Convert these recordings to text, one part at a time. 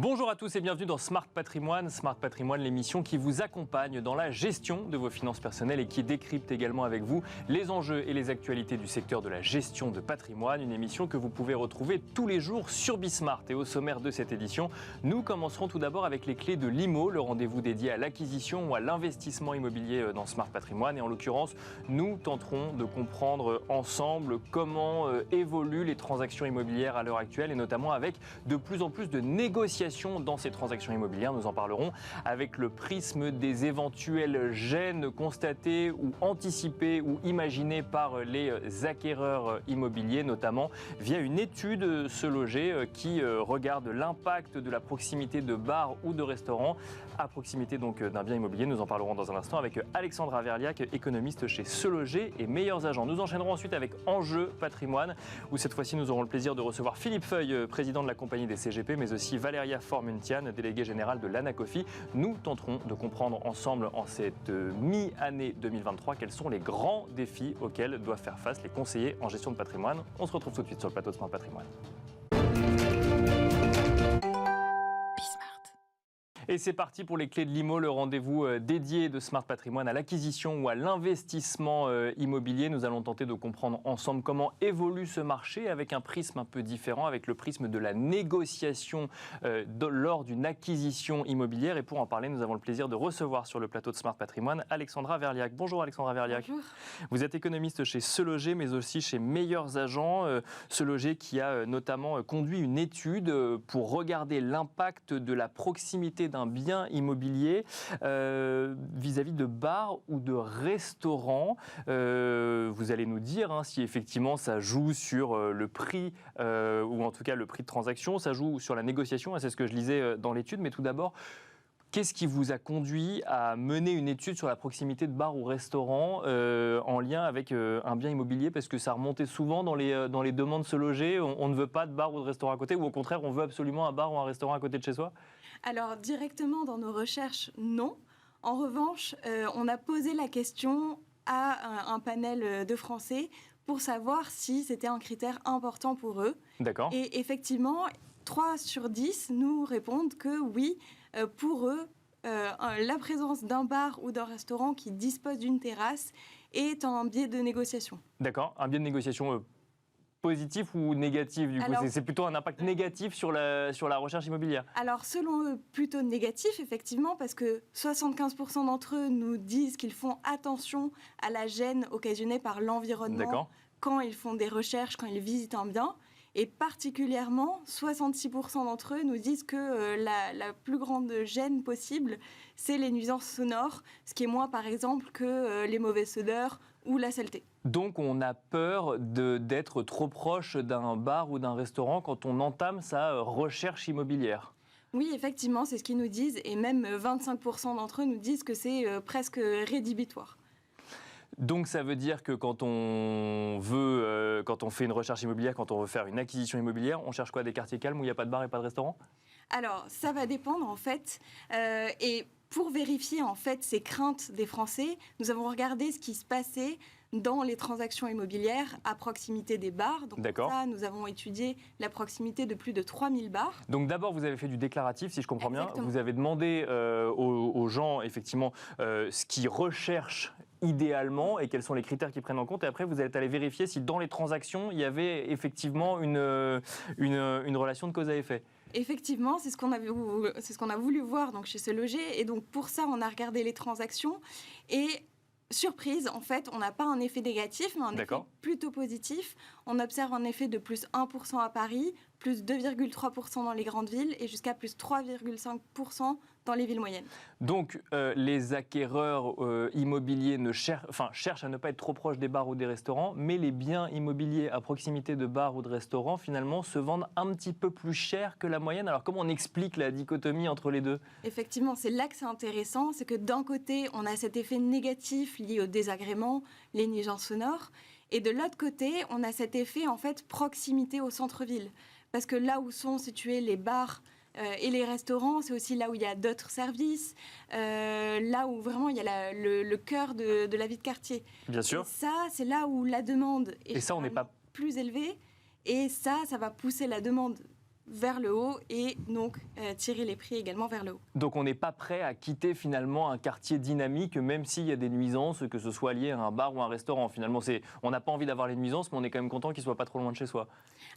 Bonjour à tous et bienvenue dans Smart Patrimoine. Smart Patrimoine, l'émission qui vous accompagne dans la gestion de vos finances personnelles et qui décrypte également avec vous les enjeux et les actualités du secteur de la gestion de patrimoine. Une émission que vous pouvez retrouver tous les jours sur Bismart. Et au sommaire de cette édition, nous commencerons tout d'abord avec les clés de l'IMO, le rendez-vous dédié à l'acquisition ou à l'investissement immobilier dans Smart Patrimoine. Et en l'occurrence, nous tenterons de comprendre ensemble comment évoluent les transactions immobilières à l'heure actuelle et notamment avec de plus en plus de négociations dans ces transactions immobilières. Nous en parlerons avec le prisme des éventuels gènes constatés ou anticipés ou imaginés par les acquéreurs immobiliers, notamment via une étude Se Loger qui regarde l'impact de la proximité de bars ou de restaurants à proximité donc d'un bien immobilier. Nous en parlerons dans un instant avec Alexandra Verliac, économiste chez Se Loger et Meilleurs Agents. Nous enchaînerons ensuite avec Enjeux Patrimoine, où cette fois-ci nous aurons le plaisir de recevoir Philippe Feuille, président de la compagnie des CGP, mais aussi Valéria Formuntian, déléguée générale de l'Anacofi. Nous tenterons de comprendre ensemble en cette mi-année 2023 quels sont les grands défis auxquels doivent faire face les conseillers en gestion de patrimoine. On se retrouve tout de suite sur le plateau de Smart Patrimoine. Et c'est parti pour les clés de l'IMO, le rendez-vous dédié de Smart Patrimoine à l'acquisition ou à l'investissement immobilier. Nous allons tenter de comprendre ensemble comment évolue ce marché avec un prisme un peu différent, avec le prisme de la négociation lors d'une acquisition immobilière. Et pour en parler, nous avons le plaisir de recevoir sur le plateau de Smart Patrimoine Alexandra Verliac. Bonjour Alexandra Verliac. Bonjour. Vous êtes économiste chez Se Loger, mais aussi chez Meilleurs Agents. Se Loger qui a notamment conduit une étude pour regarder l'impact de la proximité d'un bien immobilier vis-à-vis de bars ou de restaurants. Vous allez nous dire si effectivement ça joue sur le prix ou en tout cas le prix de transaction, ça joue sur la négociation, c'est ce que je lisais dans l'étude. Mais tout d'abord, qu'est-ce qui vous a conduit à mener une étude sur la proximité de bars ou restaurants en lien avec un bien immobilier? Parce que ça remontait souvent dans les demandes Se Loger. On ne veut pas de bar ou de restaurant à côté, ou au contraire, on veut absolument un bar ou un restaurant à côté de chez soi? Alors, directement dans nos recherches, non. En revanche, on a posé la question à un panel de Français pour savoir si c'était un critère important pour eux. D'accord. Et effectivement, 3 sur 10 nous répondent que oui, pour eux, la présence d'un bar ou d'un restaurant qui dispose d'une terrasse est un biais de négociation. D'accord. Un biais de négociation positif ou négatif du coup? Alors, c'est plutôt un impact négatif sur la recherche immobilière? Alors, selon eux, plutôt négatif, effectivement, parce que 75% d'entre eux nous disent qu'ils font attention à la gêne occasionnée par l'environnement quand ils font des recherches, quand ils visitent un bien. Et particulièrement, 66% d'entre eux nous disent que la plus grande gêne possible, c'est les nuisances sonores, ce qui est moins, par exemple, que les mauvaises odeurs ou la saleté. Donc on a peur d'être trop proche d'un bar ou d'un restaurant quand on entame sa recherche immobilière? Oui, effectivement, c'est ce qu'ils nous disent. Et même 25% d'entre eux nous disent que c'est presque rédhibitoire. Donc ça veut dire que quand on fait une recherche immobilière, quand on veut faire une acquisition immobilière, on cherche quoi? Des quartiers calmes où il n'y a pas de bar et pas de restaurant? Alors, ça va dépendre en fait. Et pour vérifier en fait ces craintes des Français, nous avons regardé ce qui se passait dans les transactions immobilières à proximité des bars. Donc pour ça, nous avons étudié la proximité de plus de 3000 bars. Donc d'abord, vous avez fait du déclaratif, si je comprends Exactement. bien. Vous avez demandé aux gens, effectivement, ce qu'ils recherchent idéalement et quels sont les critères qu'ils prennent en compte. Et après, vous êtes allé vérifier si dans les transactions, il y avait effectivement une relation de cause à effet. Effectivement, c'est ce qu'on a voulu voir donc, chez Se Loger. Et donc pour ça, on a regardé les transactions et... Surprise, en fait, on n'a pas un effet négatif, mais un effet plutôt positif. On observe un effet de plus 1% à Paris, plus 2,3% dans les grandes villes et jusqu'à plus 3,5% dans les villes moyennes. Donc, les acquéreurs immobiliers cherchent à ne pas être trop proches des bars ou des restaurants, mais les biens immobiliers à proximité de bars ou de restaurants, finalement, se vendent un petit peu plus cher que la moyenne. Alors, comment on explique la dichotomie entre les deux? Effectivement, c'est là que c'est intéressant. C'est que d'un côté, on a cet effet négatif lié au désagrément, les nuisances sonores. Et de l'autre côté, on a cet effet, en fait, proximité au centre-ville. Parce que là où sont situés les bars et les restaurants, c'est aussi là où il y a d'autres services, là où vraiment il y a le cœur de la vie de quartier. Bien sûr. Et ça, c'est là où la demande est et ça, on n'est pas plus élevée. Et ça va pousser la demande vers le haut et donc tirer les prix également vers le haut. Donc on n'est pas prêt à quitter finalement un quartier dynamique, même s'il y a des nuisances, que ce soit lié à un bar ou un restaurant. Finalement, on n'a pas envie d'avoir les nuisances, mais on est quand même content qu'ils ne soient pas trop loin de chez soi.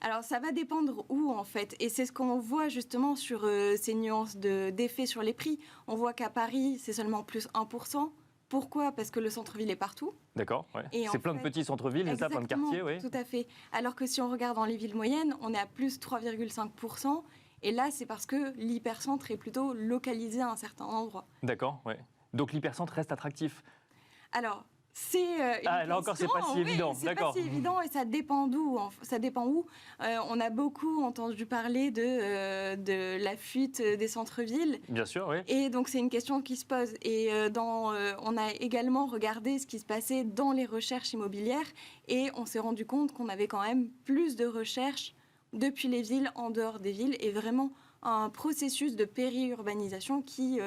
Alors ça va dépendre où en fait, et c'est ce qu'on voit justement sur ces nuances d'effet sur les prix. On voit qu'à Paris, c'est seulement plus 1%. Pourquoi ? Parce que le centre-ville est partout. D'accord, ouais. C'est plein de petits centres-villes, c'est ça, plein de quartiers, oui. Tout à fait. Alors que si on regarde dans les villes moyennes, on est à plus 3,5%. Et là, c'est parce que l'hypercentre est plutôt localisé à un certain endroit. D'accord, oui. Donc l'hypercentre reste attractif. Alors, c'est là encore, c'est pas si évident. C'est pas si évident et ça dépend d'où. Ça dépend où. On a beaucoup entendu parler de la fuite des centres-villes. Bien sûr, oui. Et donc, c'est une question qui se pose. Et on a également regardé ce qui se passait dans les recherches immobilières et on s'est rendu compte qu'on avait quand même plus de recherches depuis les villes, en dehors des villes, et vraiment un processus de périurbanisation qui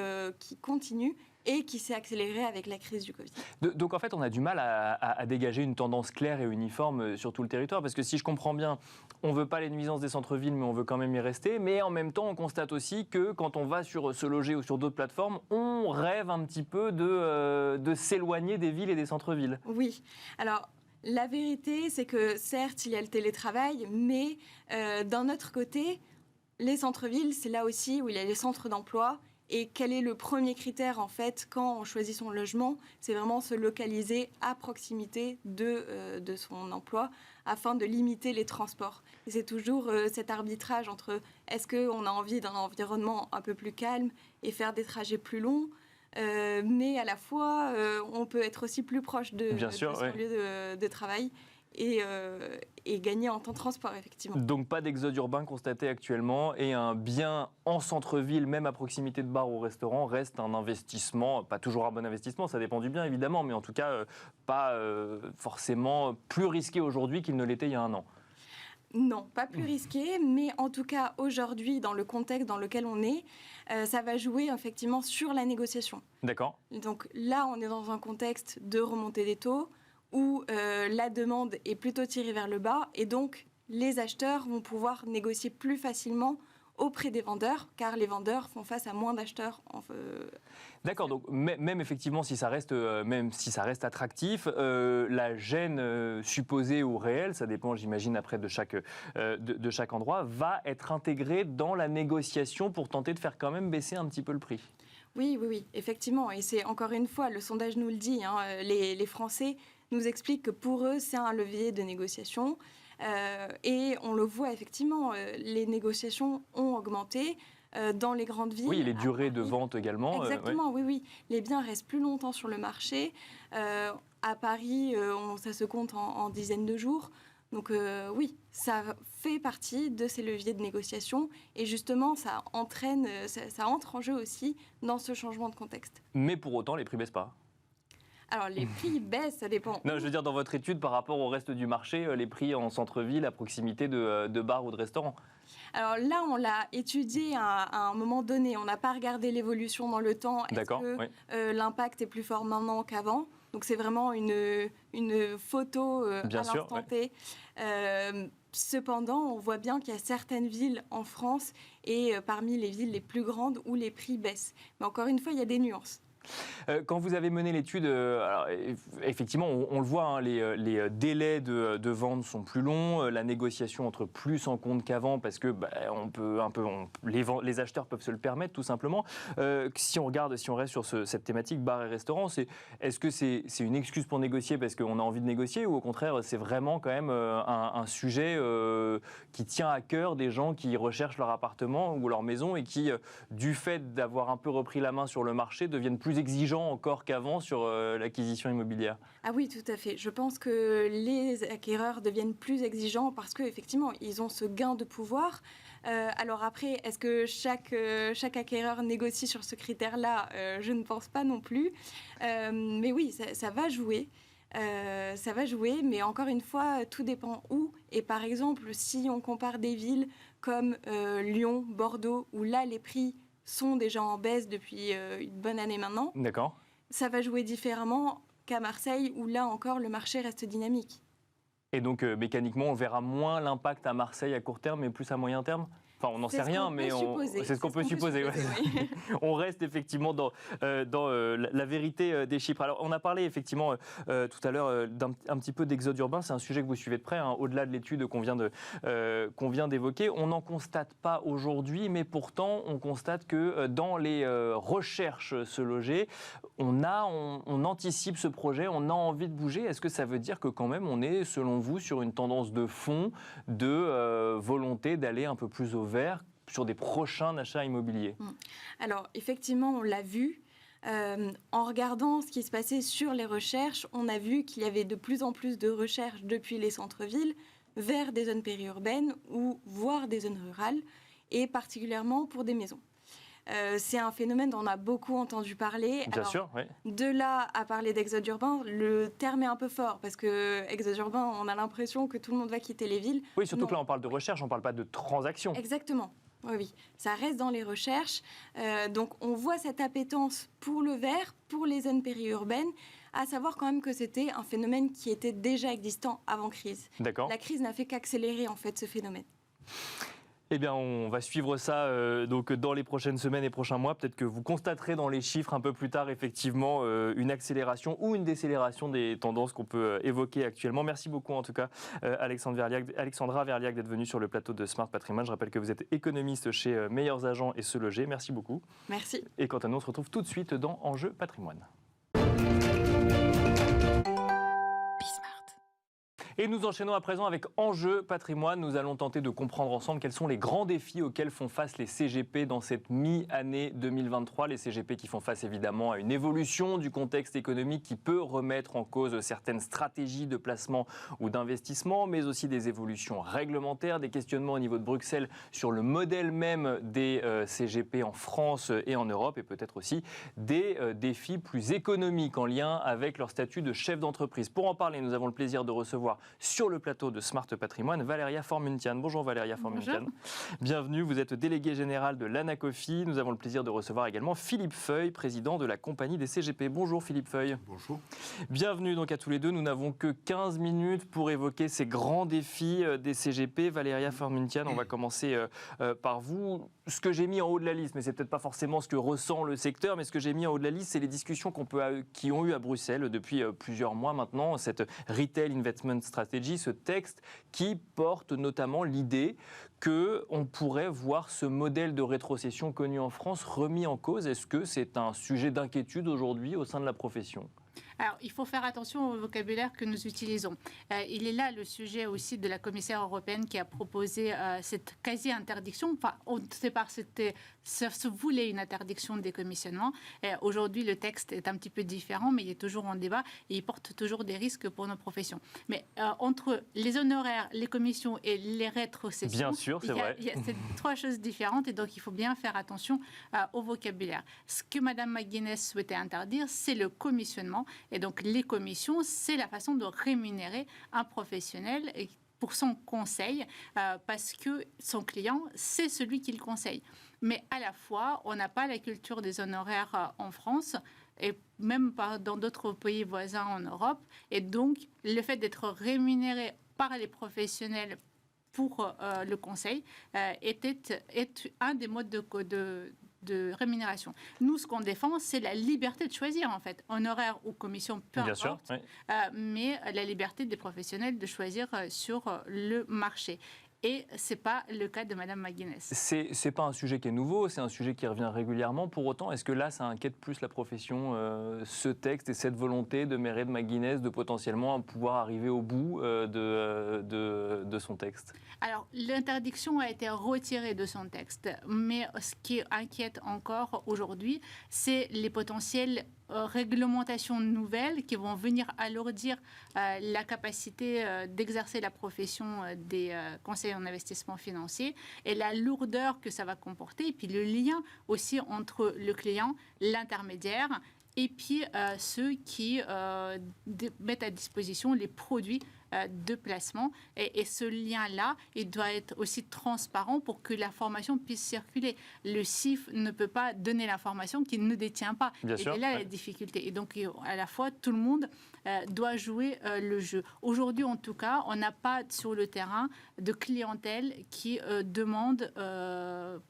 continue et qui s'est accéléré avec la crise du Covid. Donc en fait, on a du mal à dégager une tendance claire et uniforme sur tout le territoire, parce que si je comprends bien, on ne veut pas les nuisances des centres-villes, mais on veut quand même y rester, mais en même temps, on constate aussi que quand on va sur Se Loger ou sur d'autres plateformes, on rêve un petit peu de s'éloigner des villes et des centres-villes. Oui, alors... La vérité, c'est que certes, il y a le télétravail, mais d'un autre côté, les centres-villes, c'est là aussi où il y a les centres d'emploi. Et quel est le premier critère, en fait, quand on choisit son logement ? C'est vraiment se localiser à proximité de son emploi afin de limiter les transports. Et c'est toujours cet arbitrage entre est-ce qu'on a envie d'un environnement un peu plus calme et faire des trajets plus longs ? Mais à la fois, on peut être aussi plus proche de son lieu de travail et gagner en temps de transport, effectivement. Donc pas d'exode urbain constaté actuellement et un bien en centre-ville, même à proximité de bars ou restaurants, reste un investissement, pas toujours un bon investissement, ça dépend du bien évidemment, mais en tout cas pas forcément plus risqué aujourd'hui qu'il ne l'était il y a un an. Non, pas plus risqué, mais en tout cas, aujourd'hui, dans le contexte dans lequel on est, ça va jouer effectivement sur la négociation. D'accord. Donc là, on est dans un contexte de remontée des taux où la demande est plutôt tirée vers le bas et donc les acheteurs vont pouvoir négocier plus facilement auprès des vendeurs, car les vendeurs font face à moins d'acheteurs. D'accord, donc même effectivement, si ça reste attractif, la gêne supposée ou réelle, ça dépend, j'imagine, après de chaque endroit, va être intégrée dans la négociation pour tenter de faire quand même baisser un petit peu le prix. Oui, effectivement. Et c'est encore une fois, le sondage nous le dit, hein, les Français nous expliquent que pour eux, c'est un levier de négociation. Et on le voit effectivement, les négociations ont augmenté dans les grandes villes. Oui, et les durées de vente également. Exactement, oui. Les biens restent plus longtemps sur le marché. À Paris, ça se compte en dizaines de jours. Donc oui, ça fait partie de ces leviers de négociation et justement, ça entre en jeu aussi dans ce changement de contexte. Mais pour autant, les prix ne baissent pas. Alors, les prix baissent, ça dépend. Non, je veux dire, dans votre étude, par rapport au reste du marché, les prix en centre-ville, à proximité de bars ou de restaurants. Alors là, on l'a étudié à un moment donné. On n'a pas regardé l'évolution dans le temps. D'accord, est-ce que l'impact est plus fort maintenant qu'avant ? Donc, c'est vraiment une photo à l'instant T. Cependant, on voit bien qu'il y a certaines villes en France et parmi les villes les plus grandes où les prix baissent. Mais encore une fois, il y a des nuances. Quand vous avez mené l'étude, effectivement, on le voit, hein, les délais de vente sont plus longs, la négociation entre plus en compte qu'avant parce que les acheteurs peuvent se le permettre tout simplement. Si on reste sur cette thématique bar et restaurant, est-ce que c'est une excuse pour négocier parce qu'on a envie de négocier ou au contraire c'est vraiment quand même un sujet qui tient à cœur des gens qui recherchent leur appartement ou leur maison et qui, du fait d'avoir un peu repris la main sur le marché, deviennent plus exigeants encore qu'avant sur l'acquisition immobilière? Ah oui, tout à fait. Je pense que les acquéreurs deviennent plus exigeants parce qu'effectivement, ils ont ce gain de pouvoir. Alors après, est-ce que chaque acquéreur négocie sur ce critère-là ? Je ne pense pas non plus. Mais oui, ça va jouer. Ça va jouer, mais encore une fois, tout dépend où. Et par exemple, si on compare des villes comme Lyon, Bordeaux, où là, les prix sont déjà en baisse depuis une bonne année maintenant. D'accord. Ça va jouer différemment qu'à Marseille, où là encore, le marché reste dynamique. Et donc, mécaniquement, on verra moins l'impact à Marseille à court terme, mais plus à moyen terme ? Enfin, on n'en sait rien, mais c'est ce qu'on peut supposer. Ouais. Oui. On reste effectivement dans la vérité des chiffres. Alors, on a parlé effectivement tout à l'heure un petit peu d'exode urbain. C'est un sujet que vous suivez de près, hein, au-delà de l'étude qu'on vient d'évoquer. On n'en constate pas aujourd'hui, mais pourtant, on constate que dans les recherches se loger, on anticipe ce projet, on a envie de bouger. Est-ce que ça veut dire que quand même, on est, selon vous, sur une tendance de fond de volonté d'aller un peu plus au vert sur des prochains achats immobiliers? Alors, effectivement, on l'a vu. En regardant ce qui se passait sur les recherches, on a vu qu'il y avait de plus en plus de recherches depuis les centres-villes vers des zones périurbaines ou voire des zones rurales, et particulièrement pour des maisons. C'est un phénomène dont on a beaucoup entendu parler. Bien sûr, oui. De là à parler d'exode urbain, le terme est un peu fort, parce que exode urbain, on a l'impression que tout le monde va quitter les villes. Oui, surtout que là, on parle de recherche, on ne parle pas de transaction. Exactement. Oui, ça reste dans les recherches. Donc, on voit cette appétence pour le vert, pour les zones périurbaines, à savoir quand même que c'était un phénomène qui était déjà existant avant crise. D'accord. La crise n'a fait qu'accélérer en fait ce phénomène. Eh bien, on va suivre ça donc dans les prochaines semaines et prochains mois. Peut-être que vous constaterez dans les chiffres un peu plus tard, effectivement, une accélération ou une décélération des tendances qu'on peut évoquer actuellement. Merci beaucoup, en tout cas, Alexandra Verliac, d'être venue sur le plateau de Smart Patrimoine. Je rappelle que vous êtes économiste chez Meilleurs Agents et Se Loger. Merci beaucoup. Merci. Et quant à nous, on se retrouve tout de suite dans Enjeu Patrimoine. Et nous enchaînons à présent avec Enjeu Patrimoine. Nous allons tenter de comprendre ensemble quels sont les grands défis auxquels font face les CGP dans cette mi-année 2023. Les CGP qui font face évidemment à une évolution du contexte économique qui peut remettre en cause certaines stratégies de placement ou d'investissement, mais aussi des évolutions réglementaires, des questionnements au niveau de Bruxelles sur le modèle même des CGP en France et en Europe, et peut-être aussi des défis plus économiques en lien avec leur statut de chef d'entreprise. Pour en parler, nous avons le plaisir de recevoir sur le plateau de Smart Patrimoine, Valéria Formuntian. Bonjour Valéria Formuntian. Bienvenue, vous êtes déléguée générale de l'Anacofi. Nous avons le plaisir de recevoir également Philippe Feuille, président de la compagnie des CGP. Bonjour Philippe Feuille. Bonjour. Bienvenue donc à tous les deux. Nous n'avons que 15 minutes pour évoquer ces grands défis des CGP. Valéria Formuntian, on va commencer par vous. Ce que j'ai mis en haut de la liste, mais c'est peut-être pas forcément ce que ressent le secteur, mais ce que j'ai mis en haut de la liste, c'est les discussions qui ont eu à Bruxelles depuis plusieurs mois maintenant, cette Retail Investment Strategy, ce texte qui porte notamment l'idée qu'on pourrait voir ce modèle de rétrocession connu en France remis en cause. Est-ce que c'est un sujet d'inquiétude aujourd'hui au sein de la profession ? Alors, il faut faire attention au vocabulaire que nous utilisons. Il est là le sujet aussi de la commissaire européenne qui a proposé cette quasi-interdiction. Enfin, au départ, ça se voulait une interdiction des commissionnements. Aujourd'hui, le texte est un petit peu différent, mais il est toujours en débat et il porte toujours des risques pour nos professions. Mais entre les honoraires, les commissions et les rétrocessions, bien sûr, c'est vrai. C'est trois choses différentes et donc il faut bien faire attention au vocabulaire. Ce que Mme McGuinness souhaitait interdire, c'est le commissionnement. Et donc, les commissions, c'est la façon de rémunérer un professionnel pour son conseil, parce que son client, c'est celui qui le conseille. Mais à la fois, on n'a pas la culture des honoraires en France, et même pas dans d'autres pays voisins en Europe. Et donc, le fait d'être rémunéré par les professionnels pour le conseil est un des modes de rémunération. Nous, ce qu'on défend, c'est la liberté de choisir, en fait, honoraire ou commission, peu bien importe, sûr, oui. Mais la liberté des professionnels de choisir sur le marché. Et ce n'est pas le cas de Mme McGuinness. Ce n'est pas un sujet qui est nouveau, c'est un sujet qui revient régulièrement. Pour autant, est-ce que là, ça inquiète plus la profession, ce texte et cette volonté de Mairead McGuinness de potentiellement pouvoir arriver au bout de son texte ? Alors, l'interdiction a été retirée de son texte. Mais ce qui inquiète encore aujourd'hui, c'est les potentielles réglementations nouvelles qui vont venir alourdir la capacité d'exercer la profession des conseillers en investissement financier et la lourdeur que ça va comporter, et puis le lien aussi entre le client, l'intermédiaire, et puis ceux qui mettent à disposition les produits de placement. Et ce lien-là, il doit être aussi transparent pour que l'information puisse circuler. Le CIF ne peut pas donner l'information qu'il ne détient pas. Bien sûr, et là, la difficulté. Et donc, à la fois, tout le monde doit jouer le jeu. Aujourd'hui, en tout cas, on n'a pas sur le terrain de clientèle qui demande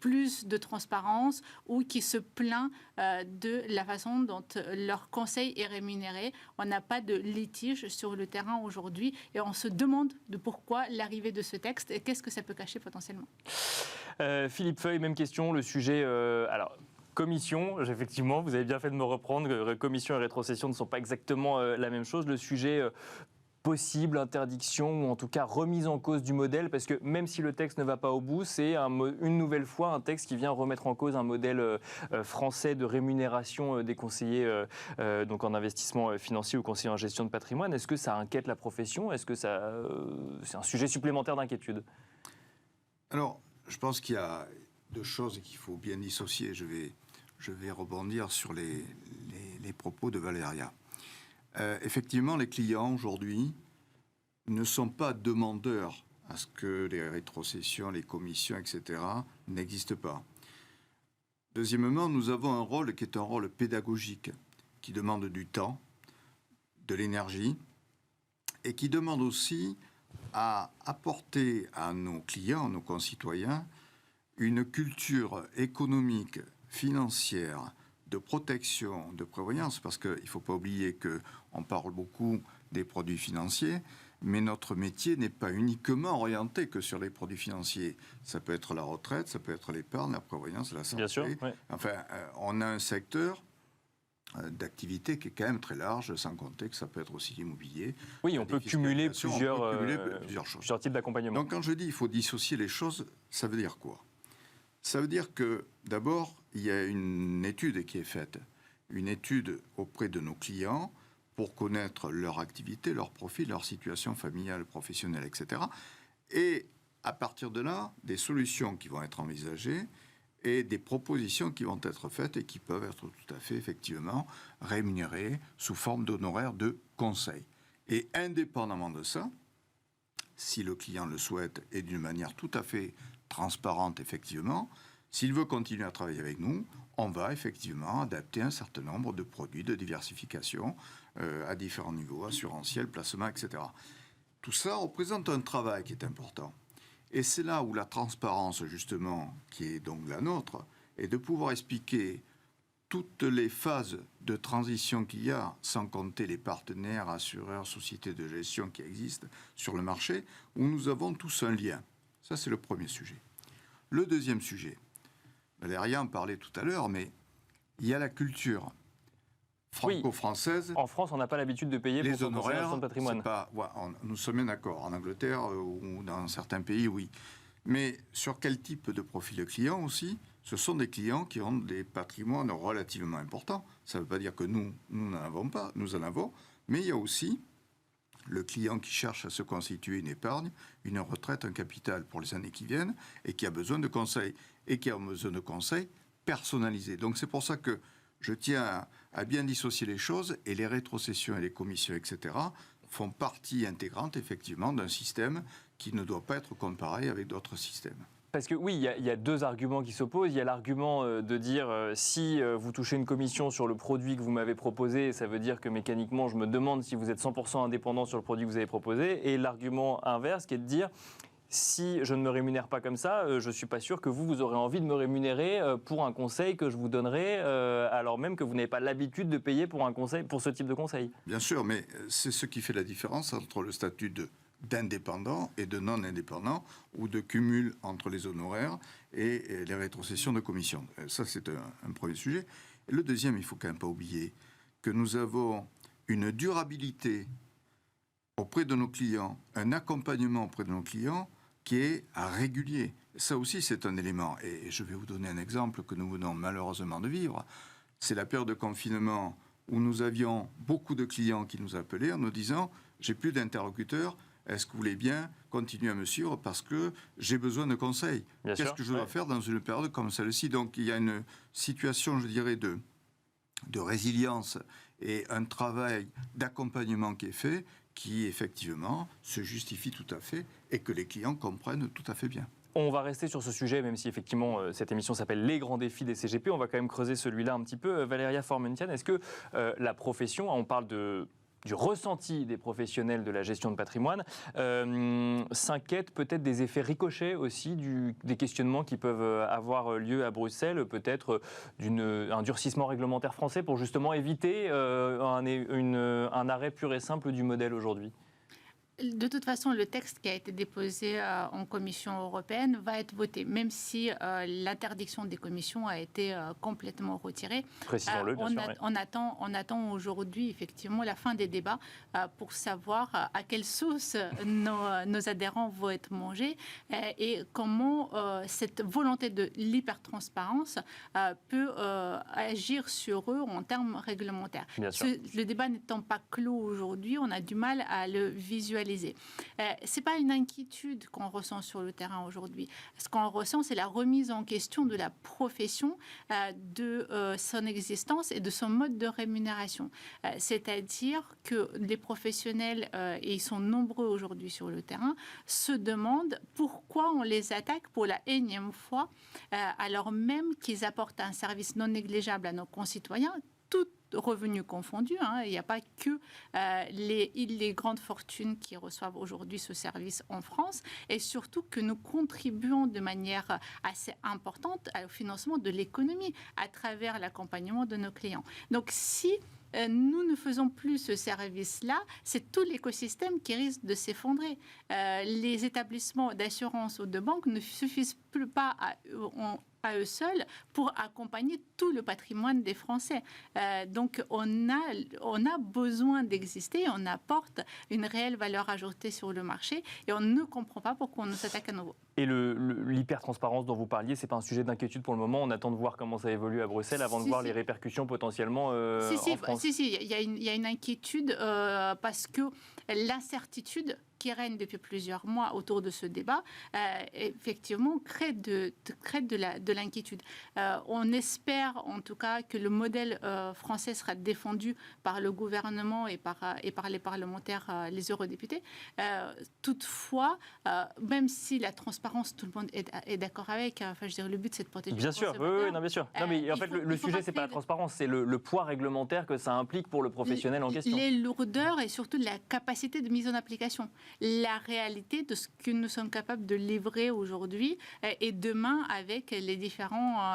plus de transparence ou qui se plaint de la façon dont leur conseil est rémunéré. On n'a pas de litige sur le terrain aujourd'hui et on se demande de pourquoi l'arrivée de ce texte et qu'est-ce que ça peut cacher potentiellement. Philippe Feuille, même question, le sujet... alors, commission, effectivement, vous avez bien fait de me reprendre, commission et rétrocession ne sont pas exactement la même chose. Le sujet possible, interdiction ou en tout cas remise en cause du modèle, parce que même si le texte ne va pas au bout, c'est une nouvelle fois un texte qui vient remettre en cause un modèle français de rémunération des conseillers donc en investissement financier ou conseillers en gestion de patrimoine. Est-ce que ça inquiète la profession? Est-ce que c'est un sujet supplémentaire d'inquiétude? Alors, je pense qu'il y a deux choses qu'il faut bien dissocier. Je vais rebondir sur les propos de Valéria. Effectivement, les clients aujourd'hui ne sont pas demandeurs à ce que les rétrocessions, les commissions, etc. n'existent pas. Deuxièmement, nous avons un rôle qui est un rôle pédagogique, qui demande du temps, de l'énergie, et qui demande aussi à apporter à nos clients, à nos concitoyens, une culture économique, financière, de protection, de prévoyance, parce qu'il ne faut pas oublier qu'on parle beaucoup des produits financiers, mais notre métier n'est pas uniquement orienté que sur les produits financiers. Ça peut être la retraite, ça peut être l'épargne, la prévoyance, la santé. Bien sûr, oui. Enfin, on a un secteur d'activité qui est quand même très large, sans compter que ça peut être aussi l'immobilier. Oui, on peut cumuler plusieurs choses. Plusieurs types d'accompagnement. Donc quand je dis qu'il faut dissocier les choses, ça veut dire quoi? Ça veut dire que, d'abord, il y a une étude qui est faite, une étude auprès de nos clients pour connaître leur activité, leur profil, leur situation familiale, professionnelle, etc. Et à partir de là, des solutions qui vont être envisagées et des propositions qui vont être faites et qui peuvent être tout à fait, effectivement, rémunérées sous forme d'honoraires de conseil. Et indépendamment de ça, si le client le souhaite et d'une manière tout à fait transparente, effectivement, s'il veut continuer à travailler avec nous, on va effectivement adapter un certain nombre de produits de diversification à différents niveaux, assurantiels, placements, etc. Tout ça représente un travail qui est important. Et c'est là où la transparence, justement, qui est donc la nôtre, est de pouvoir expliquer toutes les phases de transition qu'il y a, sans compter les partenaires, assureurs, sociétés de gestion qui existent sur le marché, où nous avons tous un lien. Ça, c'est le premier sujet. Le deuxième sujet, Valéria en parlait tout à l'heure, mais il y a la culture franco-française. Oui. En France, on n'a pas l'habitude de payer les pour son honoraires de patrimoine. Nous sommes bien d'accord. En Angleterre ou dans certains pays, oui. Mais sur quel type de profil de client aussi? Ce sont des clients qui ont des patrimoines relativement importants. Ça ne veut pas dire que nous n'en avons pas, nous en avons. Mais il y a aussi le client qui cherche à se constituer une épargne, une retraite, un capital pour les années qui viennent et qui a besoin de conseils. Et qui a besoin de conseils personnalisés. Donc c'est pour ça que je tiens à bien dissocier les choses et les rétrocessions et les commissions, etc., font partie intégrante, effectivement, d'un système qui ne doit pas être comparé avec d'autres systèmes. Parce que oui, il y a deux arguments qui s'opposent. Il y a l'argument de dire si vous touchez une commission sur le produit que vous m'avez proposé, ça veut dire que mécaniquement, je me demande si vous êtes 100% indépendant sur le produit que vous avez proposé. Et l'argument inverse qui est de dire si je ne me rémunère pas comme ça, je ne suis pas sûr que vous aurez envie de me rémunérer pour un conseil que je vous donnerai, alors même que vous n'avez pas l'habitude de payer pour un conseil, pour ce type de conseil. Bien sûr, mais c'est ce qui fait la différence entre le statut d'indépendant et de non-indépendant, ou de cumul entre les honoraires et les rétrocessions de commissions. Ça, c'est un premier sujet. Et le deuxième, il ne faut quand même pas oublier que nous avons une durabilité auprès de nos clients, un accompagnement auprès de nos clients qui est régulier. Ça aussi, c'est un élément. Et je vais vous donner un exemple que nous venons malheureusement de vivre. C'est la période de confinement où nous avions beaucoup de clients qui nous appelaient en nous disant « j'ai plus d'interlocuteurs, est-ce que vous voulez bien continuer à me suivre parce que j'ai besoin de conseils ?» Qu'est-ce que je dois faire dans une période comme celle-ci? Donc il y a une situation, je dirais, de résilience et un travail d'accompagnement qui est fait, qui, effectivement, se justifie tout à fait et que les clients comprennent tout à fait bien. On va rester sur ce sujet, même si effectivement cette émission s'appelle Les grands défis des CGP. On va quand même creuser celui-là un petit peu. Valéria Formuntian, est-ce que la profession, on parle du ressenti des professionnels de la gestion de patrimoine, s'inquiète peut-être des effets ricochets aussi, des questionnements qui peuvent avoir lieu à Bruxelles, peut-être un durcissement réglementaire français pour justement éviter un arrêt pur et simple du modèle aujourd'hui ? De toute façon, le texte qui a été déposé en Commission européenne va être voté, même si l'interdiction des commissions a été complètement retirée. Précisons-le, bien sûr. On attend aujourd'hui, effectivement, la fin des débats pour savoir à quelle sauce nos adhérents vont être mangés et comment cette volonté de l'hypertransparence peut agir sur eux en termes réglementaires. Le débat n'étant pas clos aujourd'hui, on a du mal à le visualiser. Ce n'est pas une inquiétude qu'on ressent sur le terrain aujourd'hui. Ce qu'on ressent, c'est la remise en question de la profession, de son existence et de son mode de rémunération. C'est-à-dire que les professionnels, et ils sont nombreux aujourd'hui sur le terrain, se demandent pourquoi on les attaque pour la énième fois, alors même qu'ils apportent un service non négligeable à nos concitoyens, tout revenus confondus. Il n'y a pas que les grandes fortunes qui reçoivent aujourd'hui ce service en France, et surtout que nous contribuons de manière assez importante au financement de l'économie à travers l'accompagnement de nos clients. Donc si nous ne faisons plus ce service-là, c'est tout l'écosystème qui risque de s'effondrer. Les établissements d'assurance ou de banque ne suffisent plus pas à eux seuls pour accompagner tout le patrimoine des Français. Donc on a besoin d'exister, on apporte une réelle valeur ajoutée sur le marché et on ne comprend pas pourquoi on nous attaque à nouveau. Et l'hypertransparence dont vous parliez, ce n'est pas un sujet d'inquiétude pour le moment. On attend de voir comment ça évolue à Bruxelles avant de voir les répercussions potentiellement en France. Il y a une inquiétude parce que l'incertitude qui règne depuis plusieurs mois autour de ce débat, effectivement, crée de l'inquiétude. On espère en tout cas que le modèle français sera défendu par le gouvernement et par les parlementaires, les eurodéputés. Toutefois, même si la transparence, tout le monde est d'accord avec, enfin, je dirais, le but c'est de protéger bien sûr, oui, non, bien sûr. Non, mais en fait, le sujet, c'est pas la transparence, c'est le poids réglementaire que ça implique pour le professionnel en question. Les lourdeurs et surtout la capacité de mise en application. La réalité de ce que nous sommes capables de livrer aujourd'hui et demain avec les différents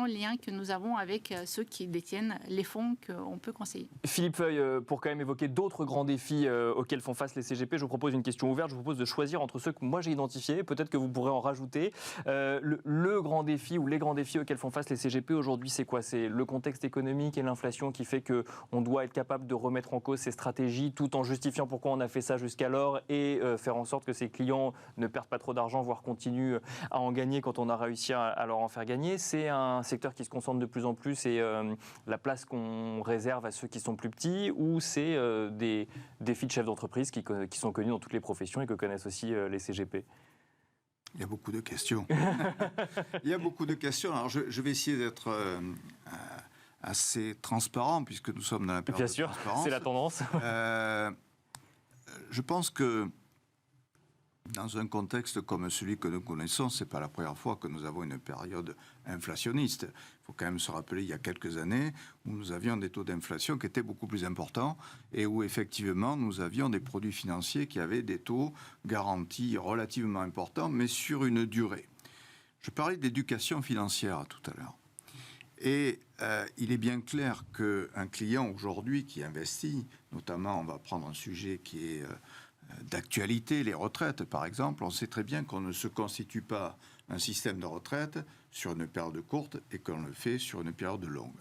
liens que nous avons avec ceux qui détiennent les fonds qu'on peut conseiller. Philippe Feuille, pour quand même évoquer d'autres grands défis auxquels font face les CGP, je vous propose une question ouverte. Je vous propose de choisir entre ceux que moi j'ai identifiés. Peut-être que vous pourrez en rajouter. Le grand défi ou les grands défis auxquels font face les CGP aujourd'hui, c'est quoi ? C'est le contexte économique et l'inflation qui fait qu'on doit être capable de remettre en cause ces stratégies tout en justifiant pourquoi on a fait ça jusqu'alors et faire en sorte que ces clients ne perdent pas trop d'argent, voire continuent à en gagner quand on a réussi à leur en faire gagner. C'est un secteur qui se concentre de plus en plus et la place qu'on réserve à ceux qui sont plus petits, ou c'est des défis de chefs d'entreprise qui sont connus dans toutes les professions et que connaissent aussi les CGP ? Il y a beaucoup de questions. Il y a beaucoup de questions. Alors je vais essayer d'être assez transparent puisque nous sommes dans la période de transparence. Bien sûr, c'est la tendance. Je pense que dans un contexte comme celui que nous connaissons, ce n'est pas la première fois que nous avons une période inflationniste. Il faut quand même se rappeler, il y a quelques années, où nous avions des taux d'inflation qui étaient beaucoup plus importants et où effectivement nous avions des produits financiers qui avaient des taux garantis relativement importants, mais sur une durée. Je parlais d'éducation financière tout à l'heure. Et il est bien clair qu'un client aujourd'hui qui investit, notamment on va prendre un sujet qui est d'actualité, les retraites par exemple, on sait très bien qu'on ne se constitue pas un système de retraite sur une période courte et qu'on le fait sur une période longue.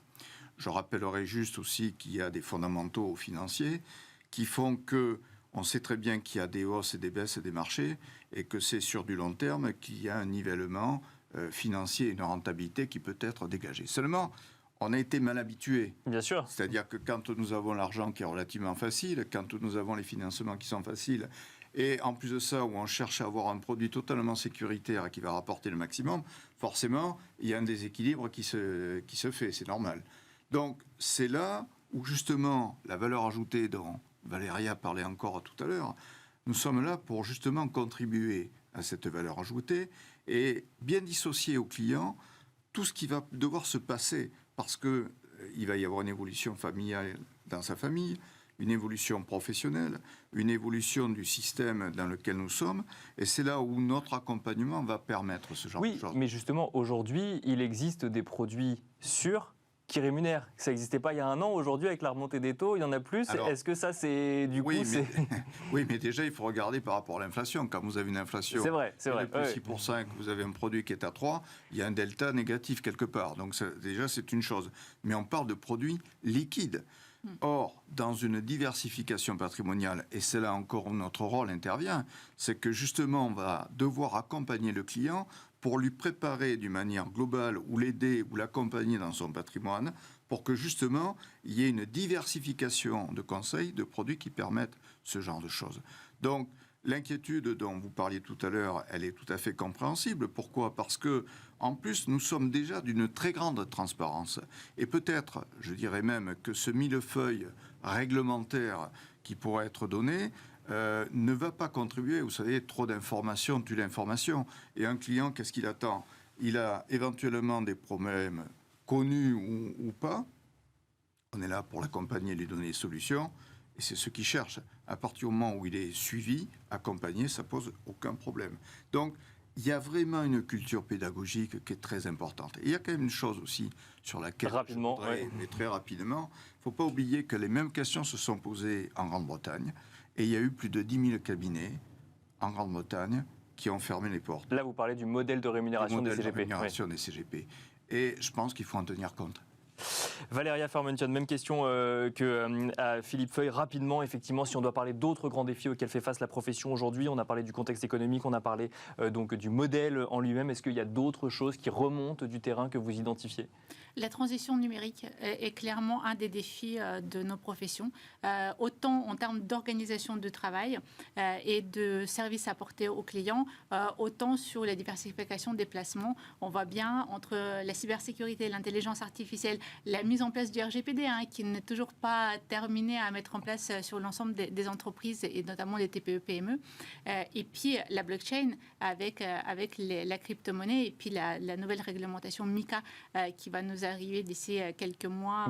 Je rappellerai juste aussi qu'il y a des fondamentaux financiers qui font que on sait très bien qu'il y a des hausses et des baisses des marchés et que c'est sur du long terme qu'il y a un nivellement financier et une rentabilité qui peut être dégagée. Seulement, on a été mal habitués. Bien sûr. C'est-à-dire que quand nous avons l'argent qui est relativement facile, quand nous avons les financements qui sont faciles, et en plus de ça, où on cherche à avoir un produit totalement sécuritaire et qui va rapporter le maximum, forcément, il y a un déséquilibre qui se fait, c'est normal. Donc, c'est là où justement la valeur ajoutée dont Valéria parlait encore tout à l'heure, nous sommes là pour justement contribuer à cette valeur ajoutée et bien dissocier au client tout ce qui va devoir se passer, parce qu'il va y avoir une évolution familiale dans sa famille, une évolution professionnelle, une évolution du système dans lequel nous sommes, et c'est là où notre accompagnement va permettre ce genre de choses. Oui, mais justement, aujourd'hui, il existe des produits sûrs qui rémunèrent. Ça n'existait pas il y a un an. Aujourd'hui, avec la remontée des taux, il y en a plus. Est-ce que ça, c'est du coup... Oui, mais déjà, il faut regarder par rapport à l'inflation. Quand vous avez une inflation c'est vrai. de plus 6%, et que vous avez un produit qui est à 3, il y a un delta négatif quelque part. Donc déjà, c'est une chose. Mais on parle de produits liquides. Or, dans une diversification patrimoniale, et c'est là encore où notre rôle intervient, c'est que justement, on va devoir accompagner le client pour lui préparer d'une manière globale ou l'aider ou l'accompagner dans son patrimoine pour que justement, il y ait une diversification de conseils, de produits qui permettent ce genre de choses. Donc, l'inquiétude dont vous parliez tout à l'heure, elle est tout à fait compréhensible. Pourquoi ? Parce que, en plus, nous sommes déjà d'une très grande transparence. Et peut-être, je dirais même, que ce millefeuille réglementaire qui pourrait être donné ne va pas contribuer. Vous savez, trop d'informations tue l'information. Et un client, qu'est-ce qu'il attend ? Il a éventuellement des problèmes connus ou pas. On est là pour l'accompagner, lui donner des solutions. Et c'est ce qu'il cherche. À partir du moment où il est suivi, accompagné, ça pose aucun problème. Donc, il y a vraiment une culture pédagogique qui est très importante. Et il y a quand même une chose aussi sur laquelle rapidement, je voudrais, mais très rapidement, il ne faut pas oublier que les mêmes questions se sont posées en Grande-Bretagne. Et il y a eu plus de 10 000 cabinets en Grande-Bretagne qui ont fermé les portes. Là, vous parlez du modèle de rémunération des CGP. Des CGP. Et je pense qu'il faut en tenir compte. Valéria Fahrmuntian, même question que à Philippe Feuille. Rapidement, effectivement, si on doit parler d'autres grands défis auxquels fait face la profession aujourd'hui, on a parlé du contexte économique, on a parlé donc du modèle en lui-même. Est-ce qu'il y a d'autres choses qui remontent du terrain que vous identifiez ? La transition numérique est clairement un des défis de nos professions, autant en termes d'organisation de travail et de services apportés aux clients, autant sur la diversification des placements. On voit bien entre la cybersécurité, l'intelligence artificielle, la mise en place du RGPD, qui n'est toujours pas terminée à mettre en place sur l'ensemble des entreprises et notamment des TPE-PME, et puis la blockchain avec la crypto-monnaie et puis la nouvelle réglementation MiCA qui va nous arriver d'ici quelques mois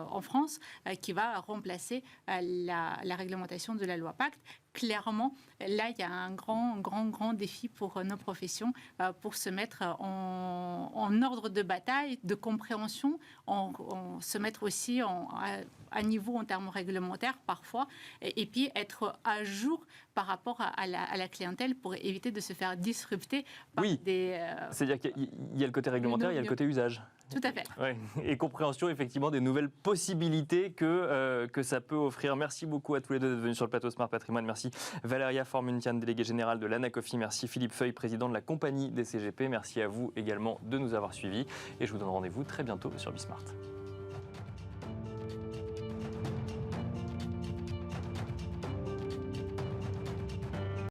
en France, qui va remplacer la réglementation de la loi Pacte. Clairement, là, il y a un grand défi pour nos professions pour se mettre en ordre de bataille, de compréhension, se mettre aussi à niveau en termes réglementaires parfois, et puis être à jour par rapport à la clientèle pour éviter de se faire disrupter par des... C'est-à-dire qu'il y a le côté réglementaire, il y a le côté usage. Tout à fait. Ouais. Et compréhension, effectivement, des nouvelles possibilités que ça peut offrir. Merci beaucoup à tous les deux d'être venus sur le plateau Smart Patrimoine. Merci Valéria Fahrmuntian, déléguée générale de l'Anacofi. Merci Philippe Feuille, président de la compagnie des CGP. Merci à vous également de nous avoir suivis. Et je vous donne rendez-vous très bientôt sur Bismart.